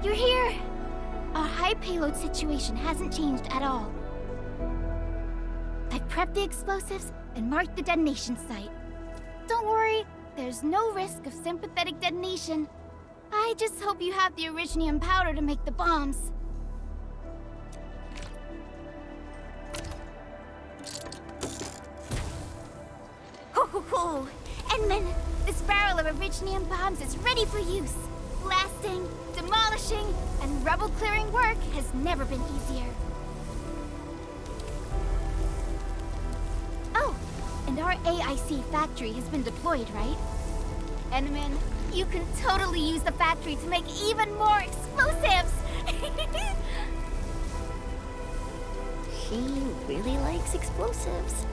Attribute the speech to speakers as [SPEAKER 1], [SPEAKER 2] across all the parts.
[SPEAKER 1] You're here! Our high payload situation hasn't changed at all. I've prepped the explosives and marked the detonation site. Don't worry, there's no risk of sympathetic detonation. I just hope you have the originium powder to make the bombs. Ho ho ho! Endman, this barrel of originium bombs is ready for use. Blasting, demolishing, and rubble-clearing work has never been easier. Oh, and our AIC factory has been deployed, right? Endman, you can totally use the factory to make even more explosives!
[SPEAKER 2] She really likes explosives.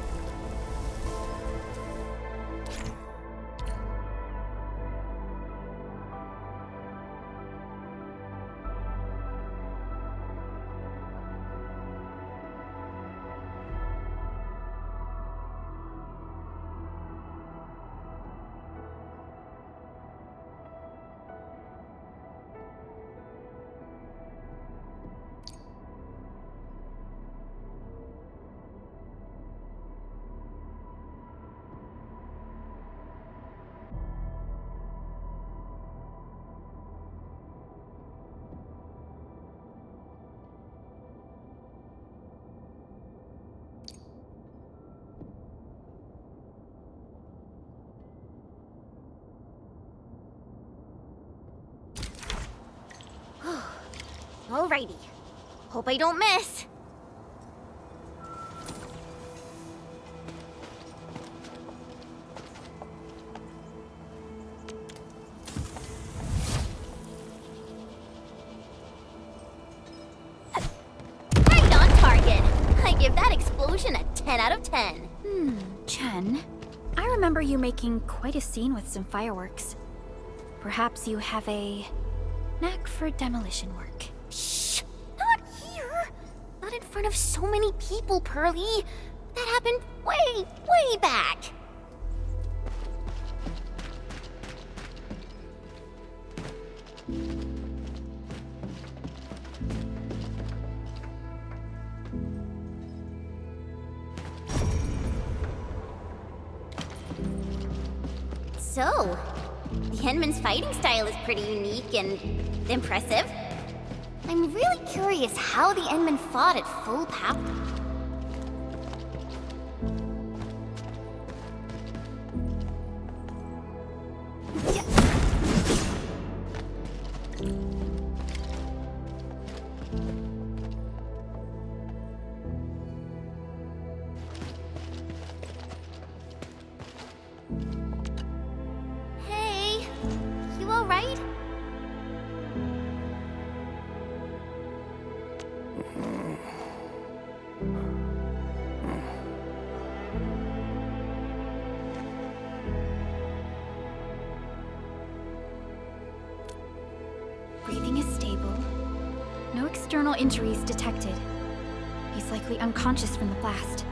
[SPEAKER 1] Alrighty. Hope I don't miss.
[SPEAKER 2] Right on target. I give that explosion a 10 out of 10.
[SPEAKER 3] Chen, I remember you making quite a scene with some fireworks. Perhaps you have a knack for demolition work.
[SPEAKER 2] Shh! Not here! Not in front of so many people, Pearly. That happened way back. So, the Endman's fighting style is pretty unique and impressive. I'm really curious how the Endman fought at full power. Hey, you all right?
[SPEAKER 3] Breathing is stable. No external injuries detected. He's likely unconscious from the blast.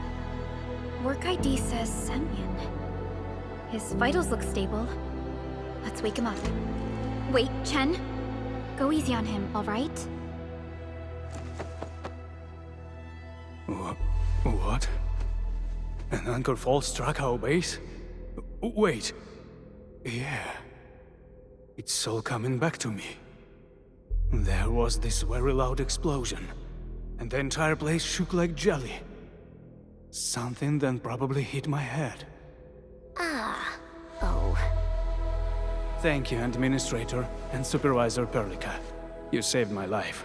[SPEAKER 3] Work ID says Semyon. His vitals look stable. Let's wake him up. Wait, Chen. Go easy on him, all right?
[SPEAKER 4] What? An anchor fall struck our base? Wait. Yeah. It's all coming back to me. There was this very loud explosion, and the entire place shook like jelly. Something then probably hit my head.
[SPEAKER 2] Oh.
[SPEAKER 4] Thank you, Administrator and Supervisor Perlica. You saved my life.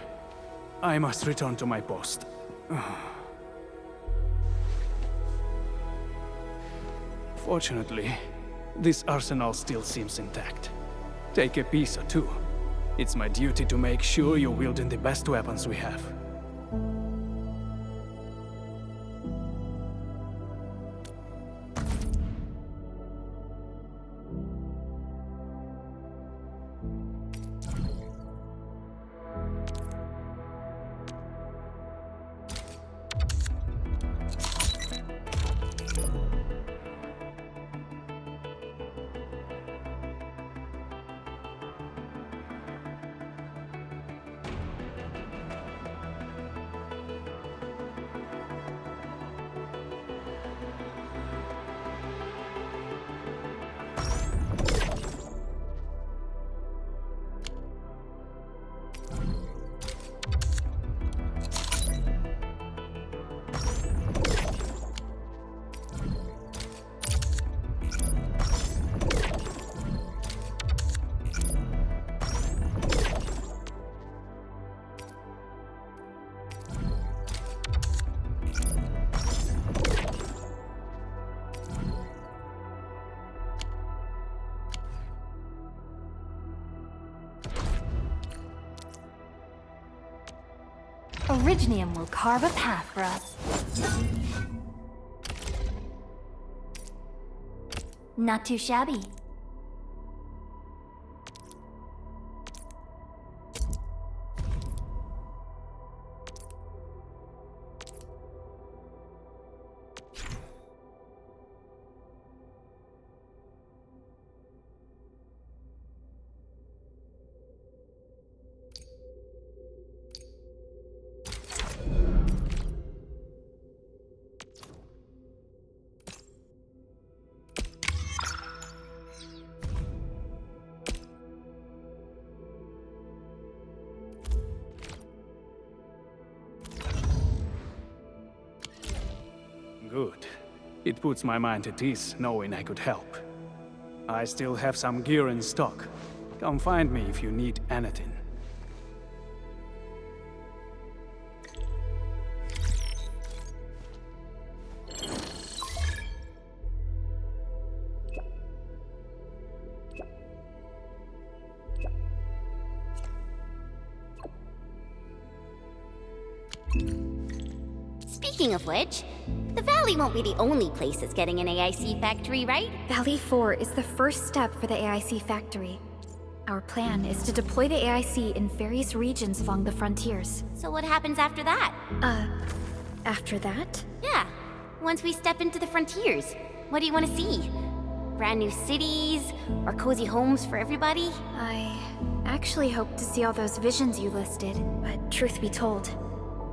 [SPEAKER 4] I must return to my post. Fortunately, this arsenal still seems intact. Take a piece or two. It's my duty to make sure you're wielding the best weapons we have.
[SPEAKER 5] Orignium will carve a path for us. Not too shabby.
[SPEAKER 4] Good. It puts my mind at ease knowing I could help. I still have some gear in stock. Come find me if you need anything.
[SPEAKER 2] Speaking of which, the Valley won't be the only place that's getting an AIC factory, right?
[SPEAKER 3] Valley 4 is the first step for the AIC factory. Our plan is to deploy the AIC in various regions along the frontiers.
[SPEAKER 2] So what happens after that?
[SPEAKER 3] After that?
[SPEAKER 2] Yeah, once we step into the frontiers, what do you want to see? Brand new cities, or cozy homes for everybody?
[SPEAKER 3] I actually hoped to see all those visions you listed, but truth be told,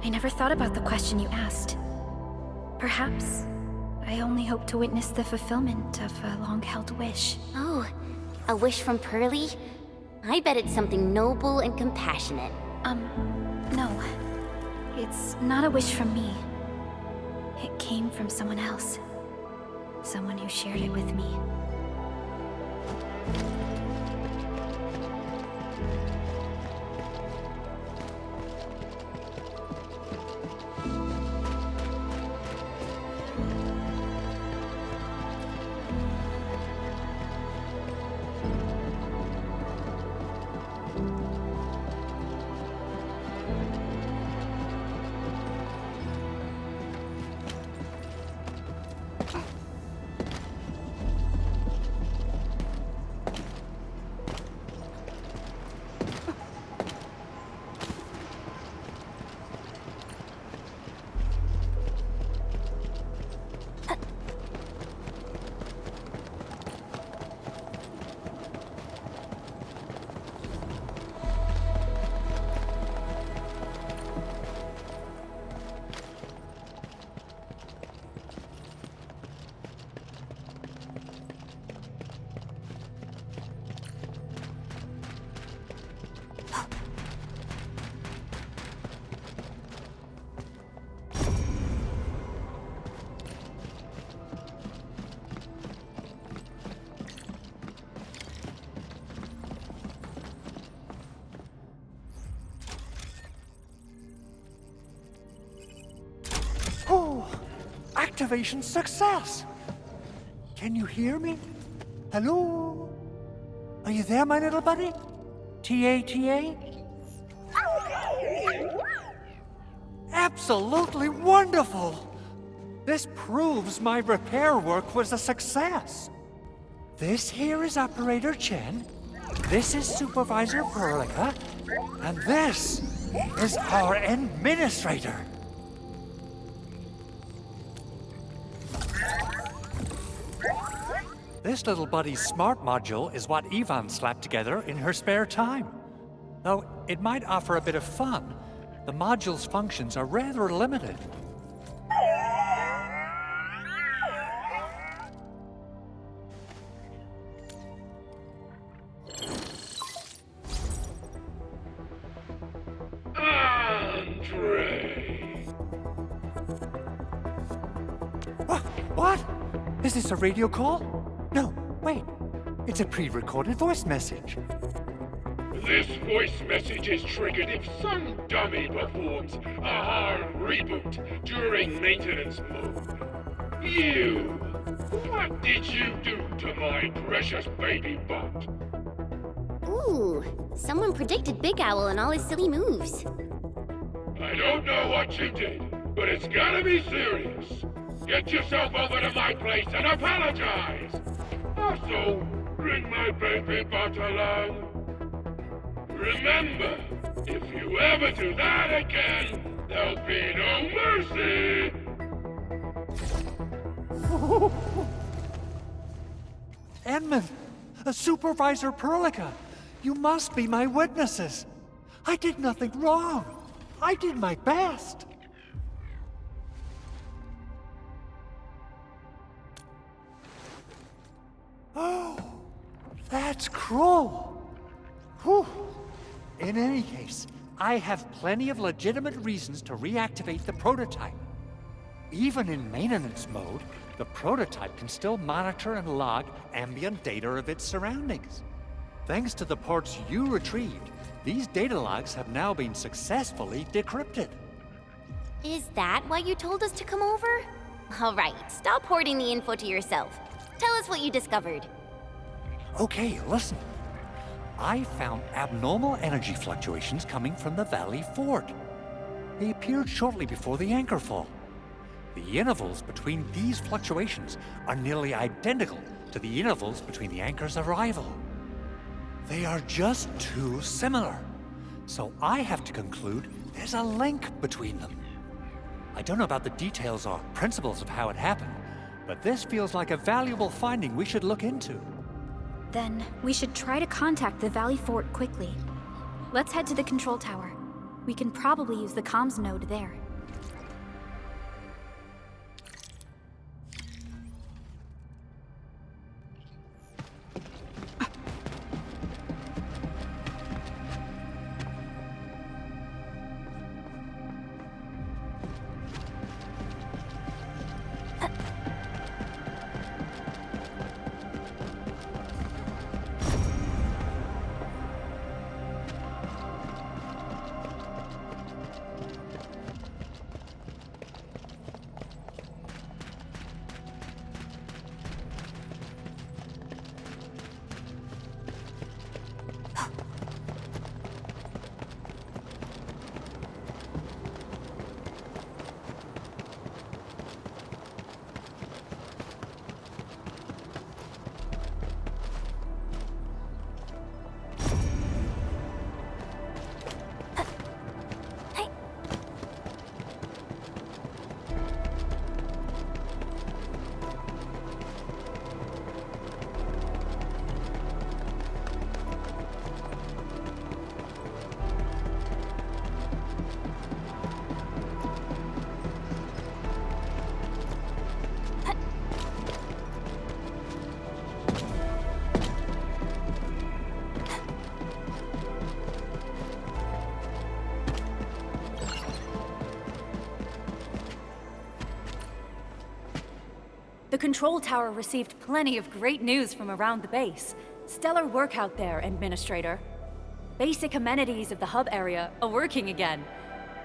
[SPEAKER 3] I never thought about the question you asked. Perhaps I only hope to witness the fulfillment of a long-held wish.
[SPEAKER 2] Oh, a wish from Pearly? I bet it's something noble and compassionate.
[SPEAKER 3] No. It's not a wish from me. It came from someone else. Someone who shared it with me.
[SPEAKER 6] Activation success! Can you hear me? Hello? Are you there, my little buddy? T-A-T-A? Absolutely wonderful! This proves my repair work was a success. This here is Operator Chen, this is Supervisor Perlica, and this is our Administrator. This little buddy's smart module is what Ivan slapped together in her spare time. Though it might offer a bit of fun, the module's functions are rather limited. What? Is this a radio call? No, wait. It's a pre-recorded voice message.
[SPEAKER 7] This voice message is triggered if some dummy performs a hard reboot during maintenance mode. You! What did you do to my precious baby bot?
[SPEAKER 2] Ooh, someone predicted Big Owl and all his silly moves.
[SPEAKER 7] I don't know what you did, but it's gotta be serious. Get yourself over to my place and apologize. Also, bring my baby butt along. Remember, if you ever do that again, there'll be no mercy.
[SPEAKER 6] Edmund, Supervisor Perlica, you must be my witnesses. I did nothing wrong. I did my best. Oh, that's cruel. Whew. In any case, I have plenty of legitimate reasons to reactivate the prototype. Even in maintenance mode, the prototype can still monitor and log ambient data of its surroundings. Thanks to the parts you retrieved, these data logs have now been successfully decrypted.
[SPEAKER 2] Is that why you told us to come over? All right, stop hoarding the info to yourself. Tell us what you discovered.
[SPEAKER 6] Okay, listen. I found abnormal energy fluctuations coming from the Valley Fort. They appeared shortly before the anchor fall. The intervals between these fluctuations are nearly identical to the intervals between the anchor's arrival. They are just too similar. So I have to conclude there's a link between them. I don't know about the details or principles of how it happened, but this feels like a valuable finding we should look into.
[SPEAKER 3] Then we should try to contact the Valley Fort quickly. Let's head to the control tower. We can probably use the comms node there.
[SPEAKER 5] The control tower received plenty of great news from around the base. Stellar work out there, Administrator. Basic amenities of the hub area are working again.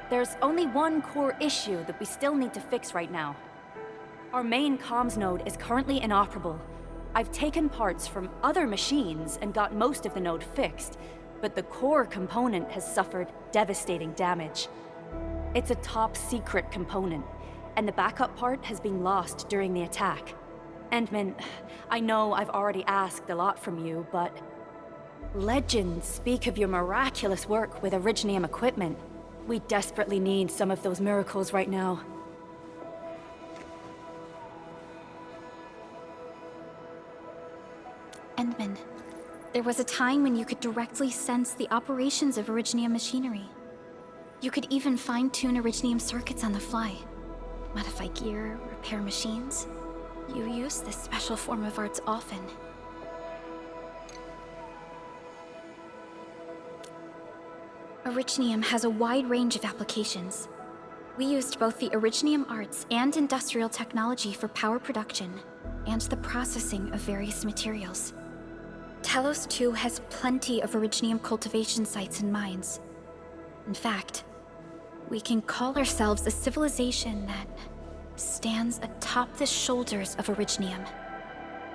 [SPEAKER 5] There's only one core issue that we still need to fix right now. Our main comms node is currently inoperable. I've taken parts from other machines and got most of the node fixed, but the core component has suffered devastating damage. It's a top-secret component, and the backup part has been lost during the attack. Endman, I know I've already asked a lot from you, but legends speak of your miraculous work with Originium equipment. We desperately need some of those miracles right now.
[SPEAKER 3] Endman, there was a time when you could directly sense the operations of Originium machinery. You could even fine-tune Originium circuits on the fly. Modify gear, repair machines. You use this special form of arts often. Originium has a wide range of applications. We used both the Originium arts and industrial technology for power production, and the processing of various materials. Telos 2 has plenty of Originium cultivation sites and mines. In fact, we can call ourselves a civilization that stands atop the shoulders of Originium.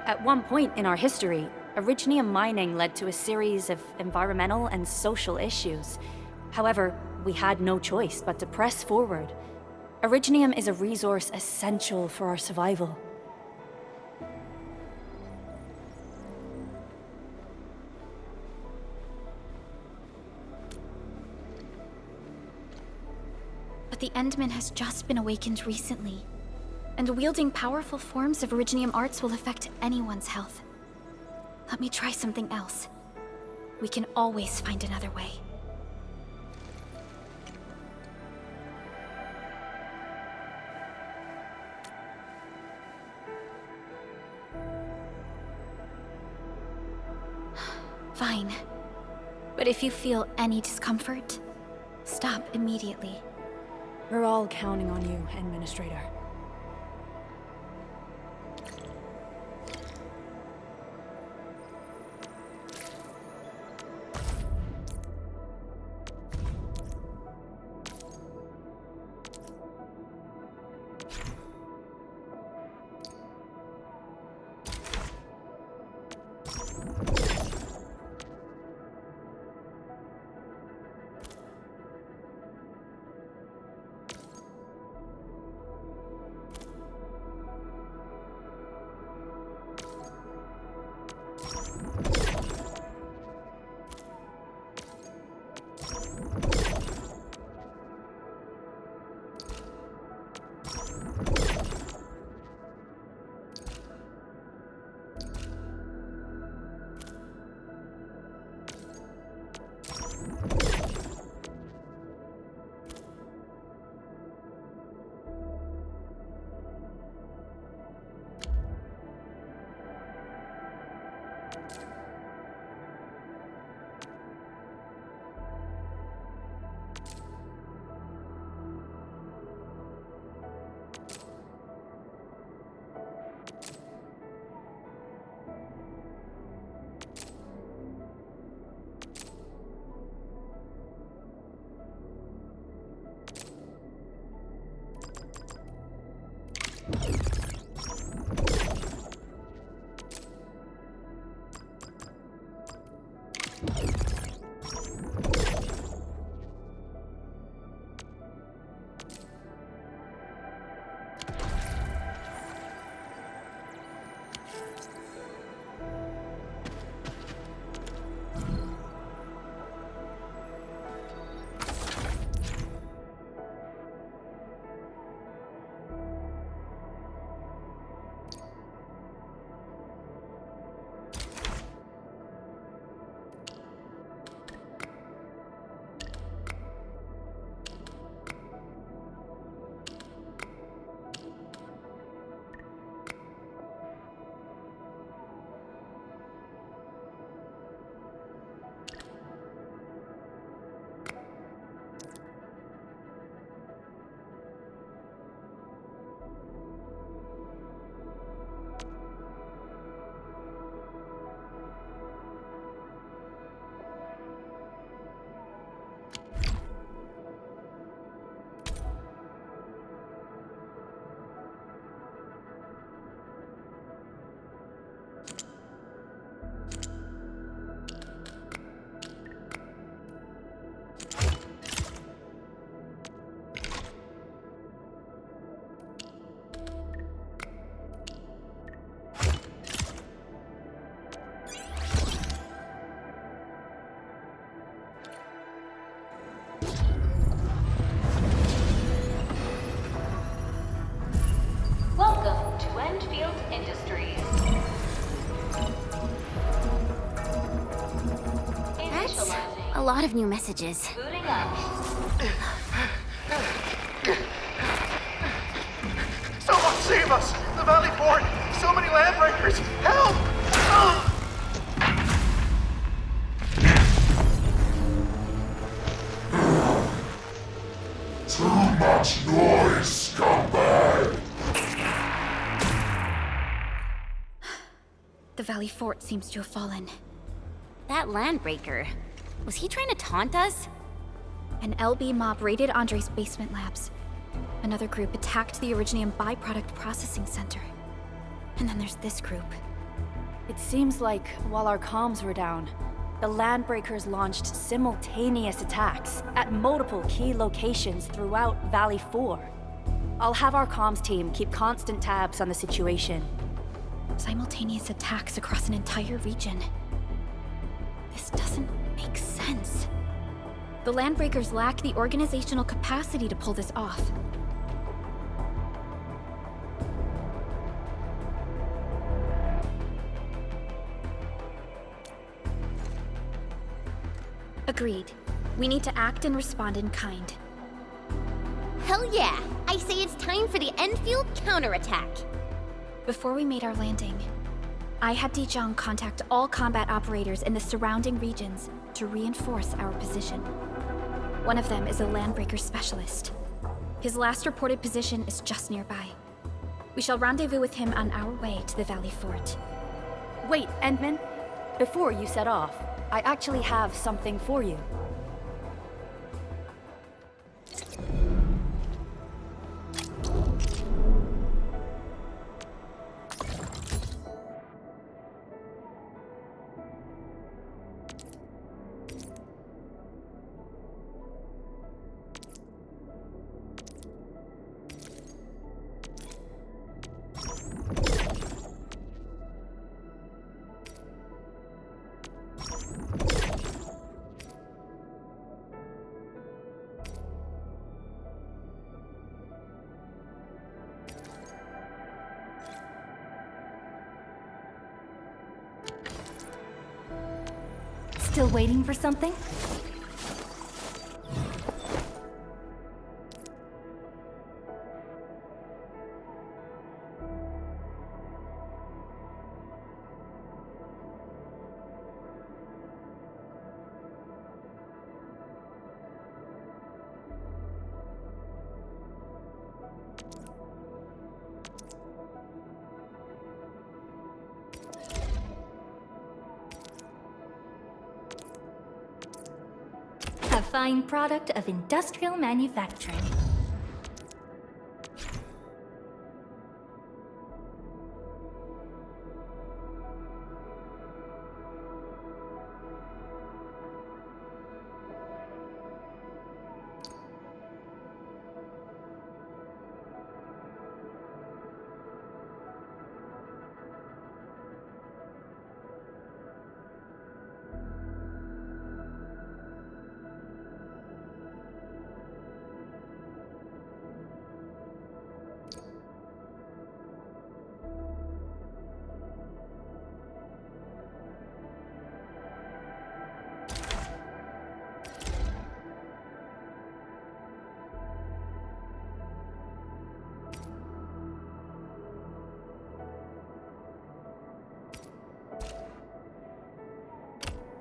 [SPEAKER 5] At one point in our history, Originium mining led to a series of environmental and social issues. However, we had no choice but to press forward. Originium is a resource essential for our survival.
[SPEAKER 3] But the Endman has just been awakened recently, and wielding powerful forms of Originium arts will affect anyone's health. Let me try something else. We can always find another way. Fine. But if you feel any discomfort, stop immediately.
[SPEAKER 5] We're all counting on you, Administrator.
[SPEAKER 8] Welcome to Endfeild Industries.
[SPEAKER 2] That's a lot of new messages.
[SPEAKER 8] Booting up.
[SPEAKER 9] Someone save us! The Valley Fort! So many landbreakers! Help!
[SPEAKER 10] Too much noise, scumbag!
[SPEAKER 3] The Valley Fort seems to have fallen.
[SPEAKER 2] That landbreaker, was he trying to taunt us?
[SPEAKER 3] An LB mob raided Andre's basement labs. Another group attacked the Originium byproduct processing center. And then there's this group.
[SPEAKER 5] It seems like while our comms were down, the Landbreakers launched simultaneous attacks at multiple key locations throughout Valley 4. I'll have our comms team keep constant tabs on the situation.
[SPEAKER 3] Simultaneous attacks across an entire region. This doesn't make sense. The Landbreakers lack the organizational capacity to pull this off. Agreed. We need to act and respond in kind.
[SPEAKER 2] Hell yeah! I say it's time for the Endfeild counterattack.
[SPEAKER 3] Before we made our landing, I had Dijong contact all combat operators in the surrounding regions to reinforce our position. One of them is a Landbreaker specialist. His last reported position is just nearby. We shall rendezvous with him on our way to the Valley Fort.
[SPEAKER 5] Wait, Endman. Before you set off, I actually have something for you. Still waiting for something?
[SPEAKER 8] A fine product of industrial manufacturing.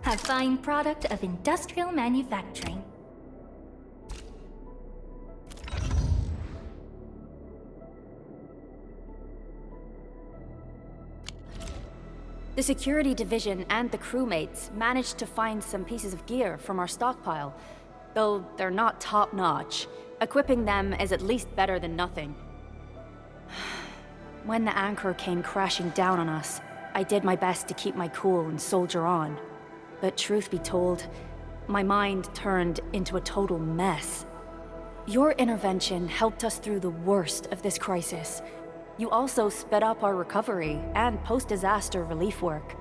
[SPEAKER 8] A fine product of industrial manufacturing.
[SPEAKER 5] The security division and the crewmates managed to find some pieces of gear from our stockpile, though they're not top-notch. Equipping them is at least better than nothing. When the anchor came crashing down on us, I did my best to keep my cool and soldier on. But truth be told, my mind turned into a total mess. Your intervention helped us through the worst of this crisis. You also sped up our recovery and post-disaster relief work.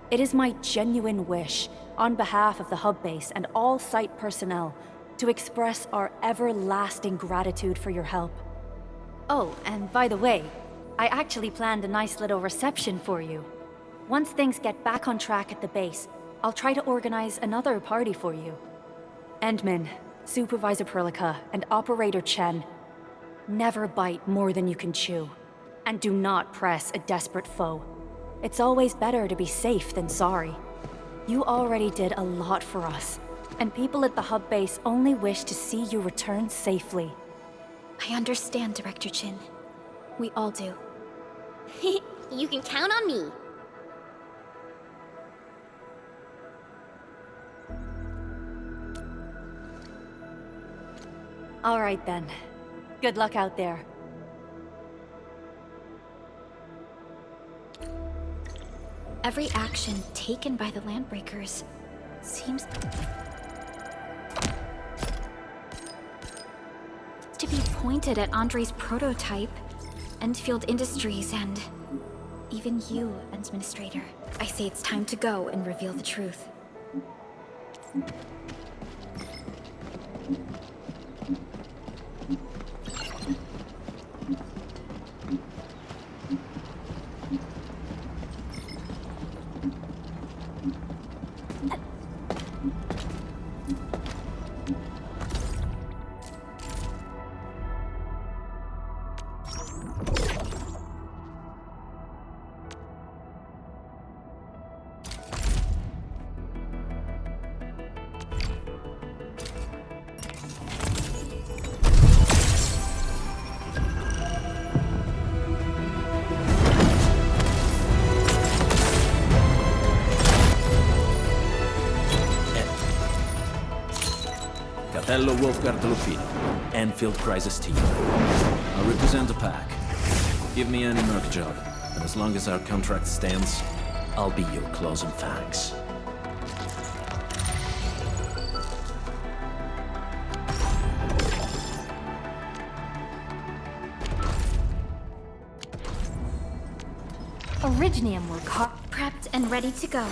[SPEAKER 5] It is my genuine wish, on behalf of the hub base and all site personnel, to express our everlasting gratitude for your help. Oh, and by the way, I actually planned a nice little reception for you. Once things get back on track at the base, I'll try to organize another party for you. Endman, Supervisor Perlica, and Operator Chen, never bite more than you can chew. And do not press a desperate foe. It's always better to be safe than sorry. You already did a lot for us, and people at the hub base only wish to see you return safely.
[SPEAKER 3] I understand, Director Chin. We all do.
[SPEAKER 2] You can count on me.
[SPEAKER 5] All right then. Good luck out there.
[SPEAKER 3] Every action taken by the Landbreakers seems to be pointed at Andre's prototype, Endfeild Industries, and even you, Administrator. I say it's time to go and reveal the truth.
[SPEAKER 11] Hello, Wolfgard Lupino, Endfeild Crisis Team. I represent the pack. Give me any merc job, and as long as our contract stands, I'll be your claws and fangs.
[SPEAKER 8] Originium will
[SPEAKER 3] Prepped and ready to go.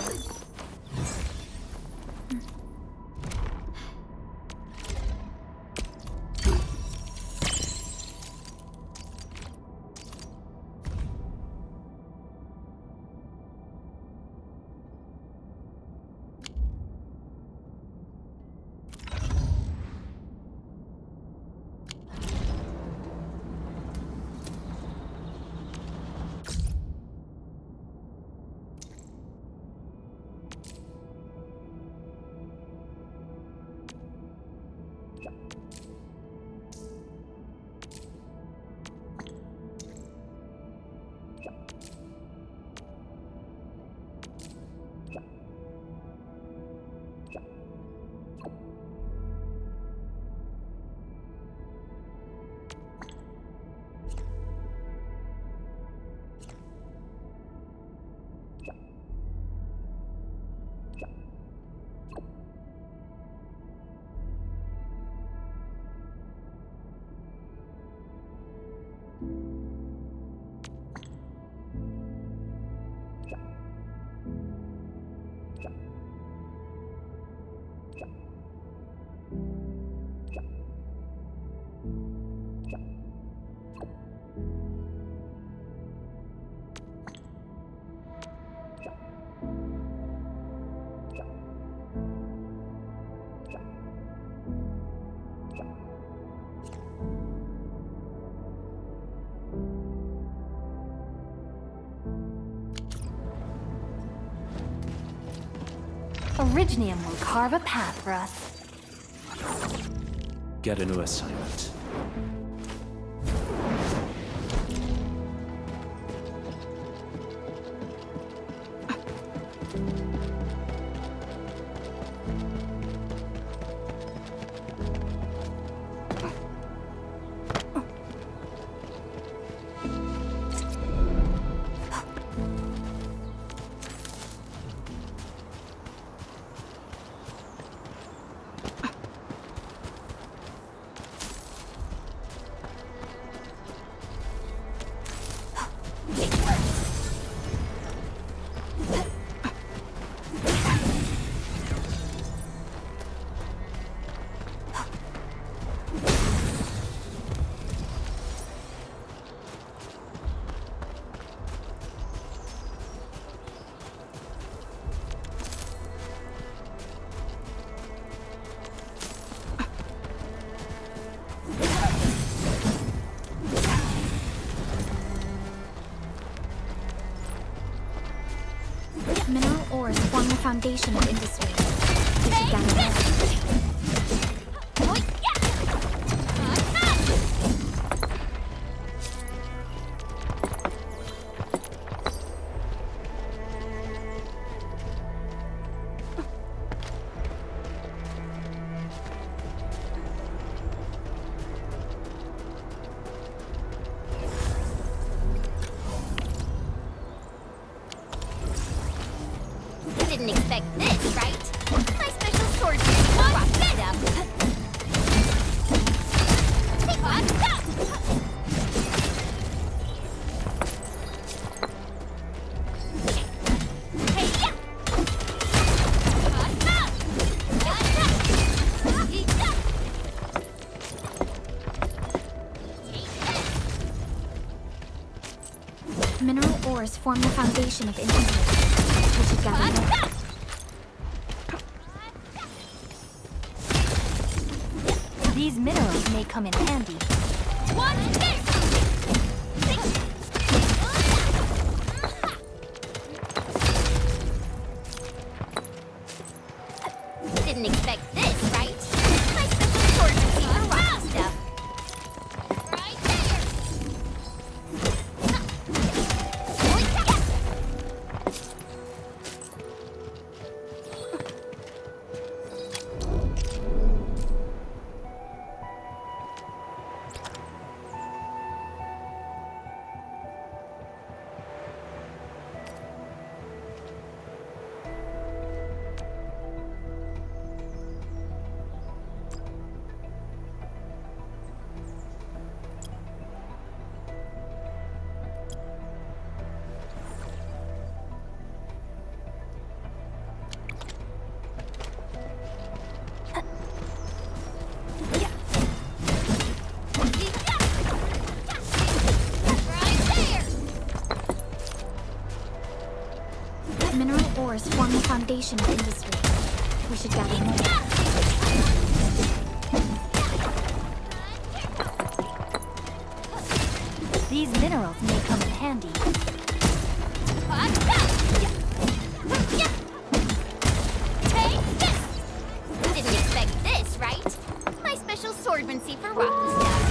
[SPEAKER 8] Originium will carve a path for us.
[SPEAKER 11] Get a new assignment.
[SPEAKER 3] Mineral ores form the foundation of industry. We should gather them.
[SPEAKER 2] You didn't expect this, right? My special sword for rocky stuff. Take one.
[SPEAKER 3] Mineral ores form the foundation of industry. We should gather more.
[SPEAKER 8] These minerals may come in handy.
[SPEAKER 2] Didn't expect this, right? My special sword for rocky stuff. Right there.
[SPEAKER 3] Mineral ores form the foundation of industry. We should gather more.
[SPEAKER 8] These minerals may come in handy.
[SPEAKER 2] Take this! Didn't expect this, right? My special swordmancy for rocky stuff.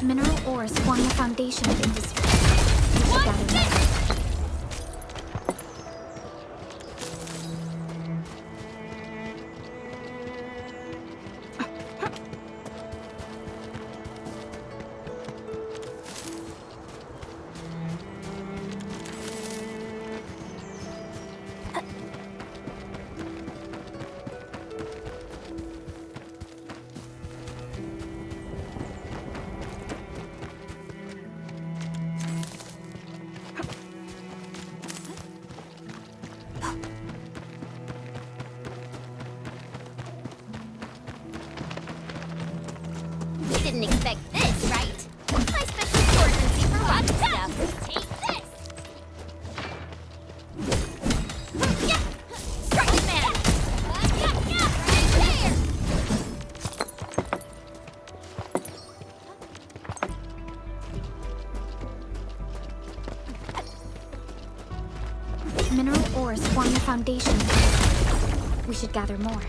[SPEAKER 3] Mineral ores form the foundation of industry. We should gather more.
[SPEAKER 2] Didn't expect this, right? My special swordmancy for rocky stuff. Take this! Strike man! Right there!
[SPEAKER 3] Mineral ores form the foundation of industry. We should gather more.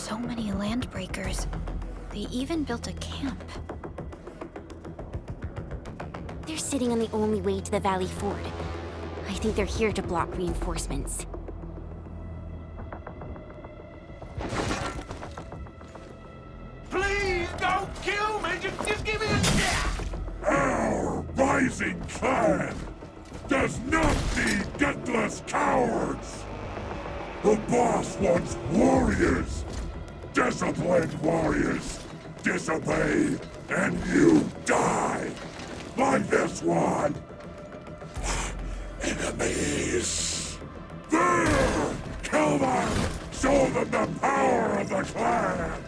[SPEAKER 3] So many landbreakers. They even built a camp.
[SPEAKER 2] They're sitting on the only way to the Valley Ford. I think they're here to block reinforcements.
[SPEAKER 10] Please don't kill me! Just give me a chance! Our rising clan does not need gutless cowards! The boss wants warriors! Disciplined warriors! Disobey, and you die! Like this one! Enemies! There! Kill them! Show them the power of the clan!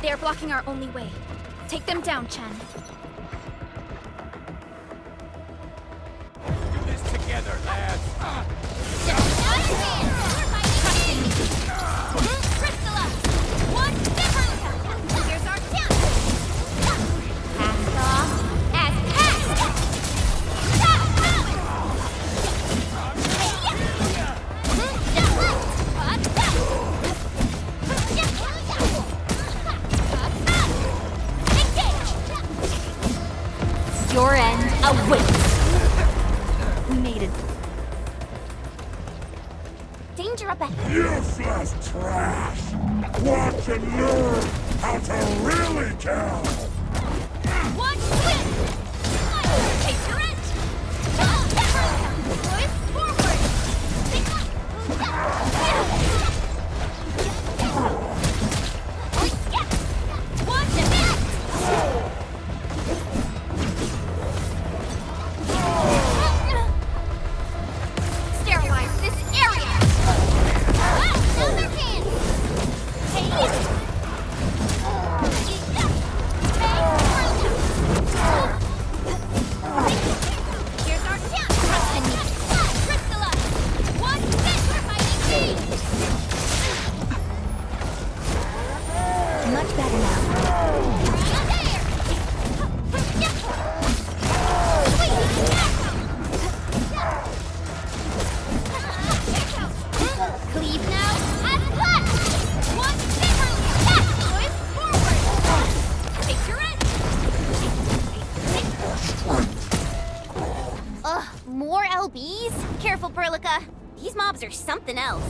[SPEAKER 3] They are blocking our only way. Take them down, Chen.
[SPEAKER 10] Do this together, lads!
[SPEAKER 1] Here's our chance! Cast off as
[SPEAKER 2] Your end awaits!
[SPEAKER 5] We made it.
[SPEAKER 2] Danger up ahead!
[SPEAKER 10] Useless trash! Watch and learn how to really kill!
[SPEAKER 1] one swim! Take your end! Forward! One sterilize this area! Another hand! Here's our chance! Crystallize! One hit! We're fighting team!
[SPEAKER 2] Much better now.
[SPEAKER 1] Cleave now and cut! One forward! Take your end!
[SPEAKER 2] Ugh, more LBs? Careful, Perlica. These mobs are something else.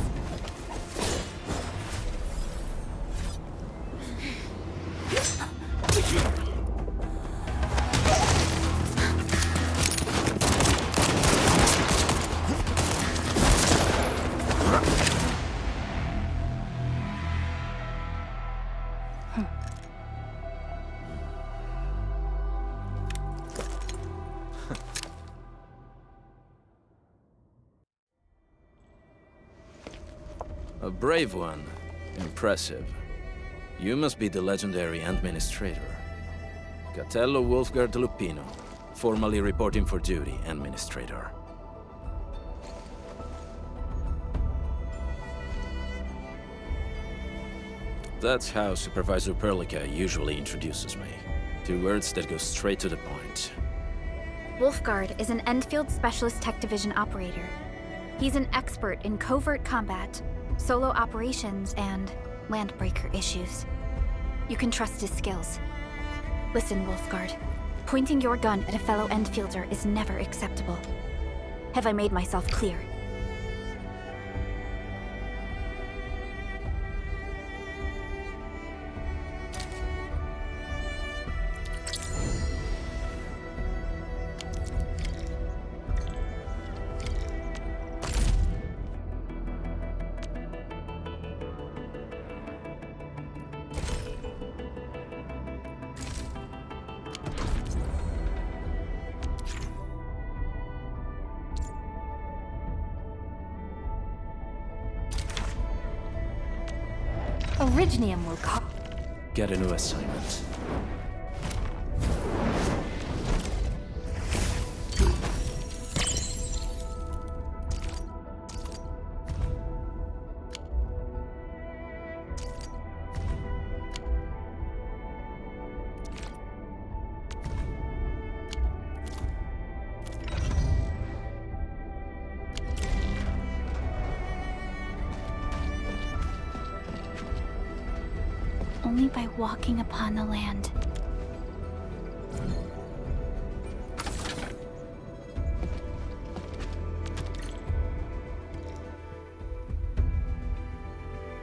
[SPEAKER 11] A brave one. Impressive. You must be the legendary Administrator. Catello Wolfgard Lupino, formally reporting for duty, Administrator. That's how Supervisor Perlica usually introduces me. 2 words that go straight to the point.
[SPEAKER 3] Wolfgard is an Endfeild Specialist Tech Division operator. He's an expert in covert combat, solo operations, and landbreaker issues. You can trust his skills. Listen, Wolfgard. Pointing your gun at a fellow Endfielder is never acceptable. Have I made myself clear?
[SPEAKER 5] Orignium will come.
[SPEAKER 11] Get a new assignment.
[SPEAKER 3] only by walking upon the land.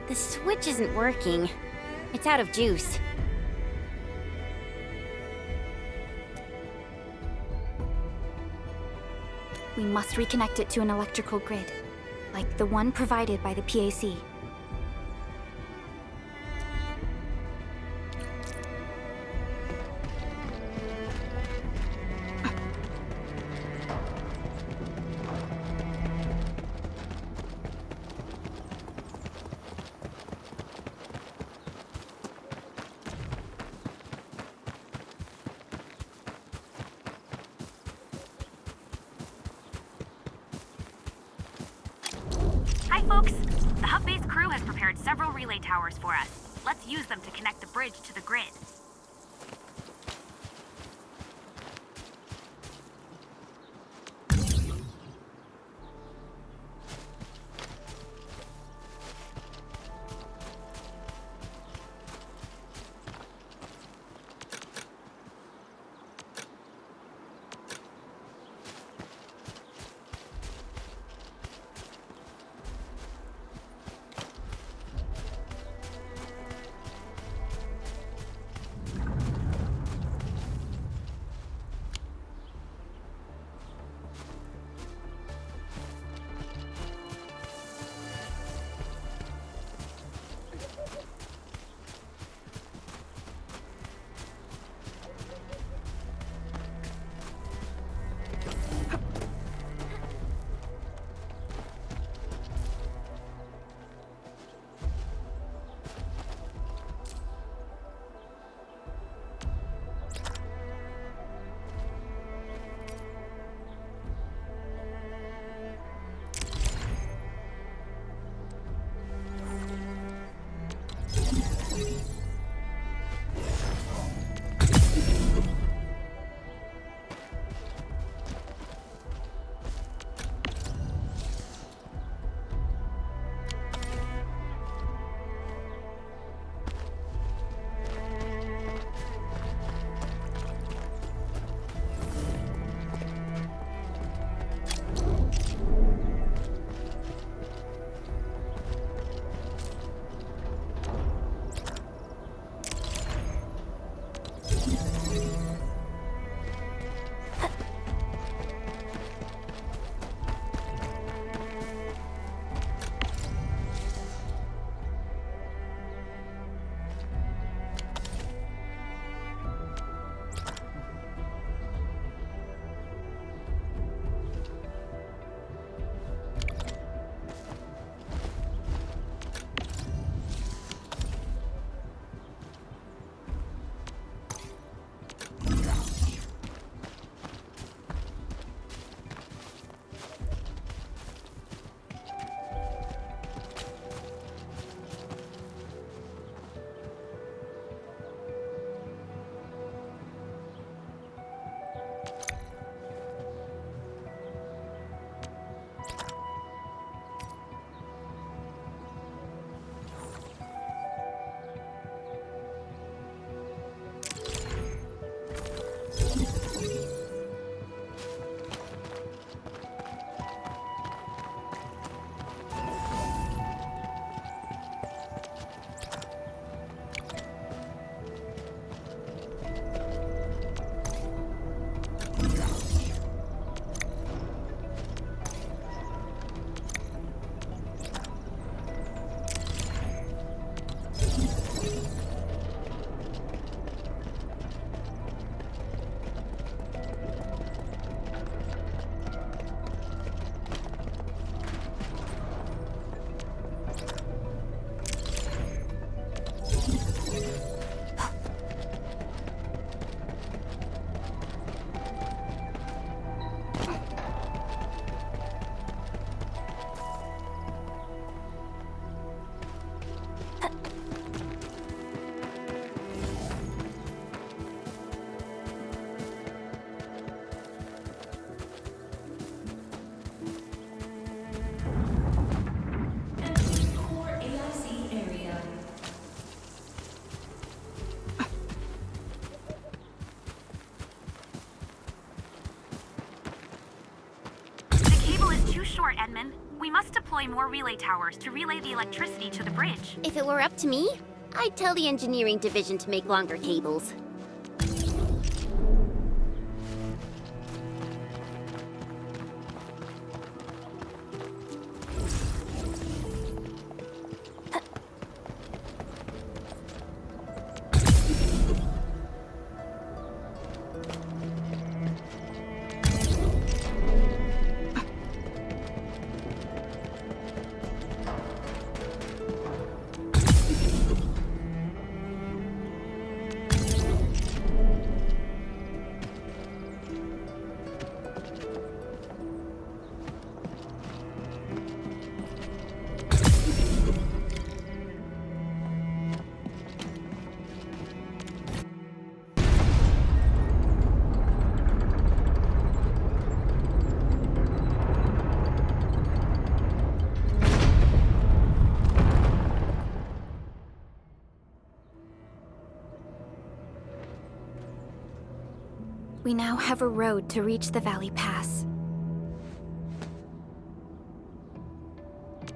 [SPEAKER 2] The switch isn't working. It's out of juice.
[SPEAKER 3] We must reconnect it to an electrical grid, like the one provided by the PAC.
[SPEAKER 12] Hi, folks. The hub base crew has prepared several relay towers for us. Let's use them to connect the bridge to the grid. short, Edmund. We must deploy more relay towers to relay the electricity to the bridge.
[SPEAKER 2] If it were up to me, I'd tell the engineering division to make longer cables.
[SPEAKER 3] We now have a road to reach the Valley Pass.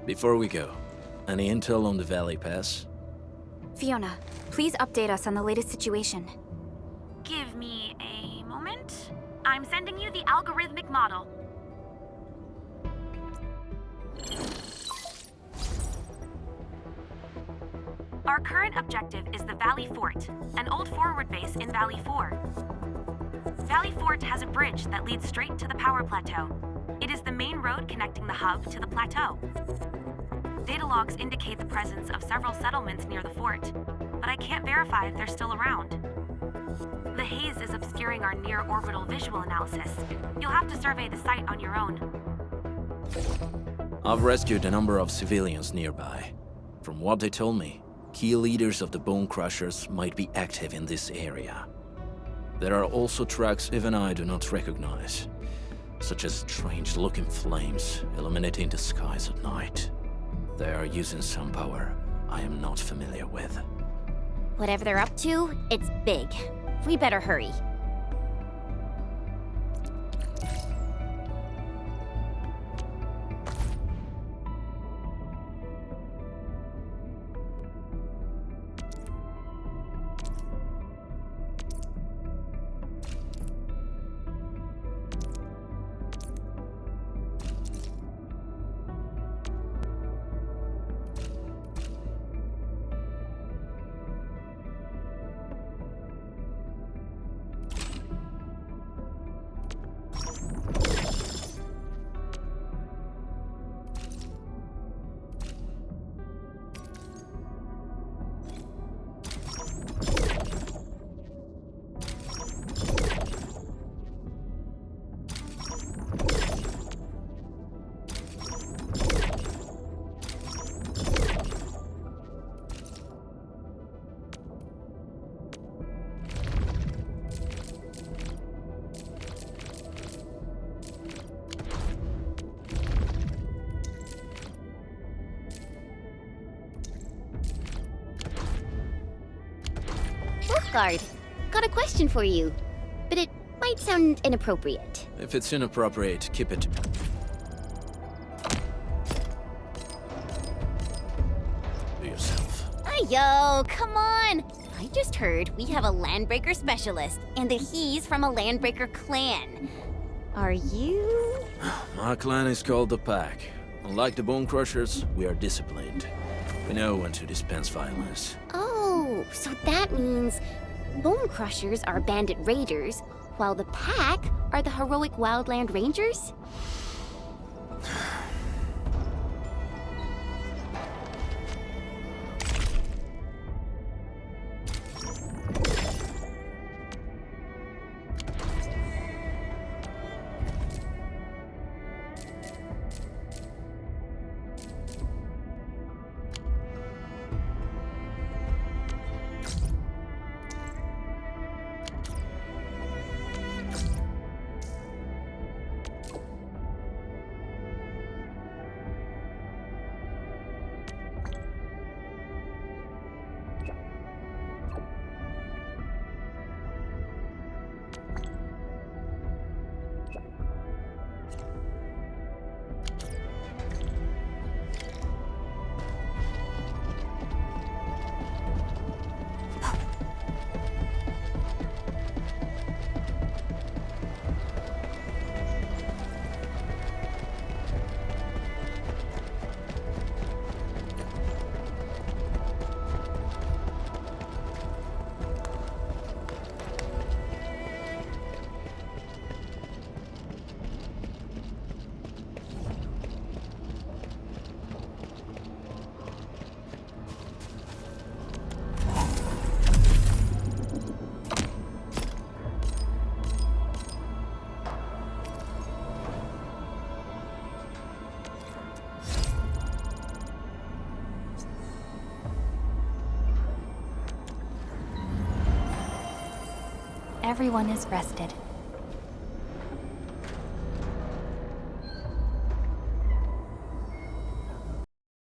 [SPEAKER 11] Before we go, any intel on the Valley Pass?
[SPEAKER 3] Fiona, please update us on the latest situation.
[SPEAKER 12] Give me a moment. I'm sending you the algorithmic model. Our current objective is the Valley Fort, an old forward base in Valley 4. Valley Fort has a bridge that leads straight to the power plateau. It is the main road connecting the hub to the plateau. Data logs indicate the presence of several settlements near the fort, but I can't verify if they're still around. The haze is obscuring our near-orbital visual analysis. You'll have to survey the site on your own.
[SPEAKER 11] I've rescued a number of civilians nearby. From what they told me, key leaders of the Bone Crushers might be active in this area. There are also tracks even I do not recognize, such as strange-looking flames illuminating the skies at night. They are using some power I am not familiar with.
[SPEAKER 2] Whatever they're up to, it's big. We better hurry. Guard, got a question for you, but it might sound inappropriate.
[SPEAKER 11] If it's inappropriate, keep it. To yourself.
[SPEAKER 2] Yo, come on! I just heard we have a Landbreaker specialist, and that he's from a Landbreaker clan. Are you?
[SPEAKER 11] My clan is called the Pack. Unlike the Bone Crushers, we are disciplined. We know when to dispense violence.
[SPEAKER 2] Oh, so that means Bone Crushers are bandit raiders, while the Pack are the heroic Wildland Rangers?
[SPEAKER 3] everyone is rested.